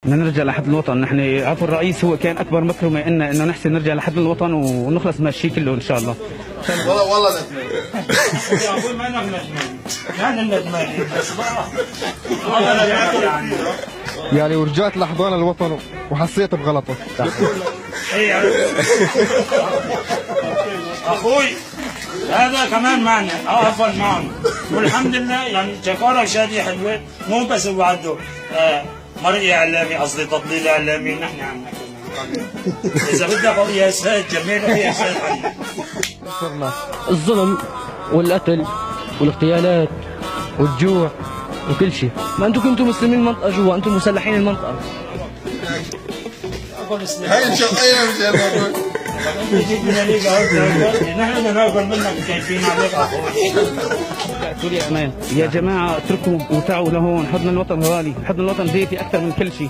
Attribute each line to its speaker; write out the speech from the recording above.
Speaker 1: بدنا نرجع لحد الوطن. نحن عفوا الرئيس هو كان اكبر مكرمه إنه نحسن نرجع لحد الوطن ونخلص من الشيء كله ان شاء الله.
Speaker 2: والله ندمان.
Speaker 3: يا ابوي ما انا ندمان. يعني الندمان
Speaker 4: يعني ورجعت لحضان الوطن وحسيت بغلطه.
Speaker 3: اخوي هذا كمان معنا افضل معنا والحمد لله. يعني شكارة شادي حلوه مو بس هو عنده مرئي اعلامي، قصدي تضليل اعلامي. نحن عندنا اذا بدك قياسات جميله قياسات عندنا.
Speaker 5: الظلم والقتل والاغتيالات والجوع وكل شيء. ما انتم كنتوا مسلمين المنطقه جوا، انتم مسلحين المنطقه.
Speaker 2: هاي الشرقية مش هالموضوع.
Speaker 3: نحن بدنا ناكل منك شايفين عليك اخوي.
Speaker 1: يا جماعه اتركوا وتعوا لهون. حضن الوطن غالي، حضن الوطن بيتي اكثر من كل شيء.